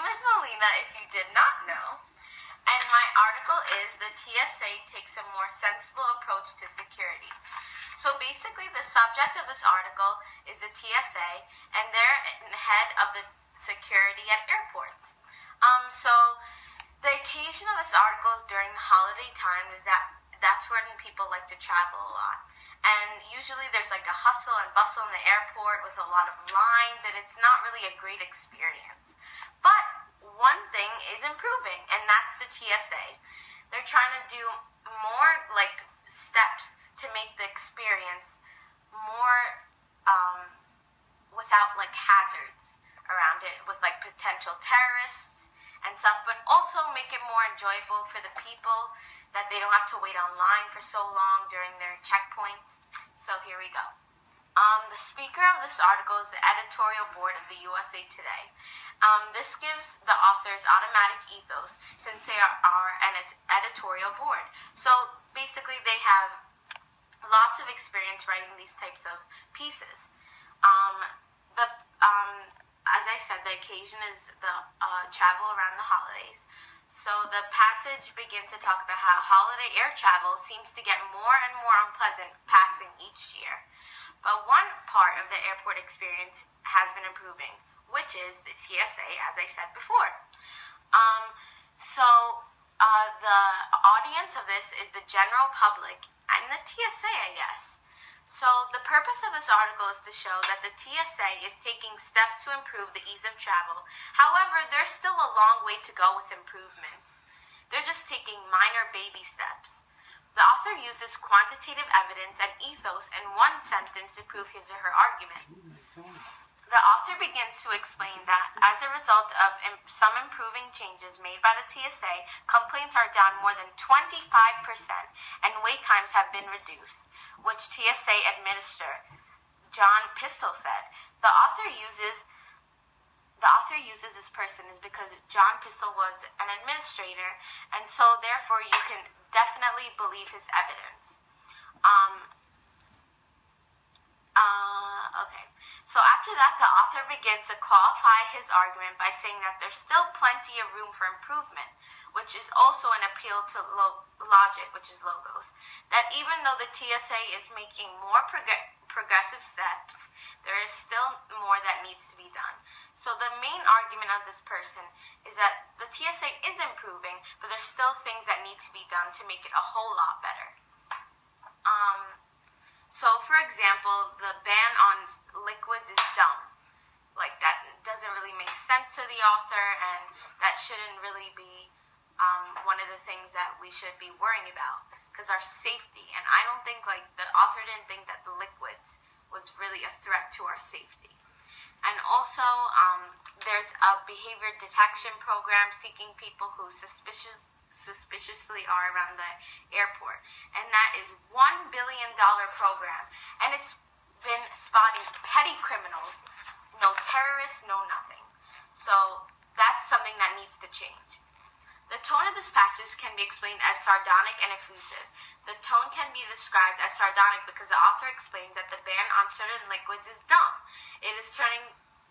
name is Melina, if you did not know, and my article is The TSA Takes a More Sensible Approach to Security. So basically the subject of this article is the TSA, and they're the head of the security at airports. So the occasion of this article is during the holiday time, is that's when people like to travel a lot. And usually there's like a hustle and bustle in the airport with a lot of lines, and it's not really a great experience. But one thing is improving, and that's the TSA. They're trying to do more like steps to make the experience more without like hazards around it, with like potential terrorists and stuff, but also make it more enjoyable for the people, that they don't have to wait online for so long during their checkpoints. So here we go. The speaker of this article is the editorial board of the USA Today. This gives the authors automatic ethos, since they are an editorial board. So basically they have lots of experience writing these types of pieces. As I said, the occasion is the travel around the holidays. So the passage begins to talk about how holiday air travel seems to get more and more unpleasant passing each year. But one part of the airport experience has been improving, which is the TSA, as I said before. The audience of this is the general public and the TSA, I guess. So the purpose of this article is to show that the TSA is taking steps to improve the ease of travel. However, there's still a long way to go with improvements. They're just taking minor baby steps. The author uses quantitative evidence and ethos in one sentence to prove his or her argument. The author begins to explain that as a result of some improving changes made by the TSA, complaints are down more than 25% and wait times have been reduced, which TSA Administrator John Pistol said. The author uses this person is because John Pistol was an administrator, and so therefore you can definitely believe his evidence. Okay. So after that, the author begins to qualify his argument by saying that there's still plenty of room for improvement, which is also an appeal to logic, which is logos. That even though the TSA is making more progressive steps, there is still more that needs to be done. So the main argument of this person is that the TSA is improving, but there's still things that need to be done to make it a whole lot better. So, for example, the ban on liquids is dumb. Like, that doesn't really make sense to the author, and that shouldn't really be one of the things that we should be worrying about, because our safety, and I don't think, like, the author didn't think that the liquids was really a threat to our safety. And also, there's a behavior detection program seeking people who suspiciously are around the airport, and that is $1 billion program, and it's been spotting petty criminals, no terrorists, no nothing. So that's something that needs to change. The tone of this passage can be explained as sardonic and effusive. The tone can be described as sardonic because the author explains that the ban on certain liquids is dumb. It is turning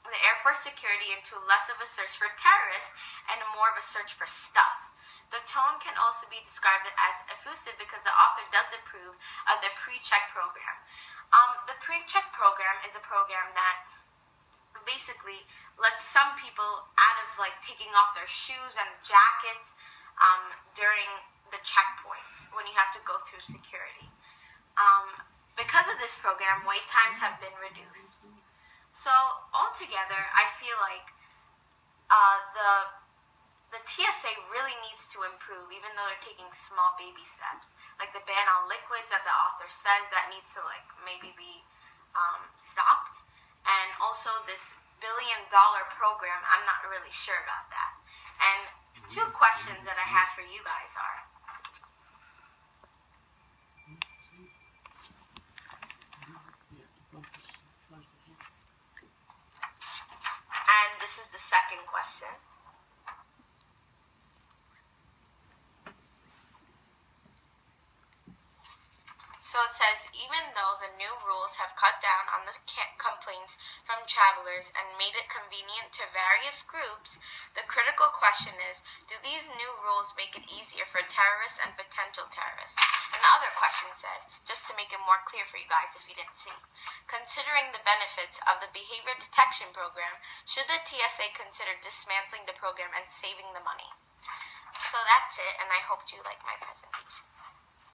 the airport security into less of a search for terrorists and more of a search for stuff. The tone can also be described as effusive because the author does approve of the pre-check program. The pre-check program is a program that basically lets some people out of like taking off their shoes and jackets during the checkpoints when you have to go through security. Because of this program, wait times have been reduced. So altogether, I feel like the TSA really needs to improve, even though they're taking small baby steps. Like the ban on liquids that the author says that needs to like maybe be stopped. And also this $1 billion program, I'm not really sure about that. And two questions that I have for you guys are, and this is the second question. So So it says, even though the new rules have cut down on the complaints from travelers and made it convenient to various groups, the critical question is, do these new rules make it easier for terrorists and potential terrorists? And the other question said, just to make it more clear for you guys if you didn't see, considering the benefits of the behavior detection program, should the TSA consider dismantling the program and saving the money? So that's it, and I hope you like my presentation.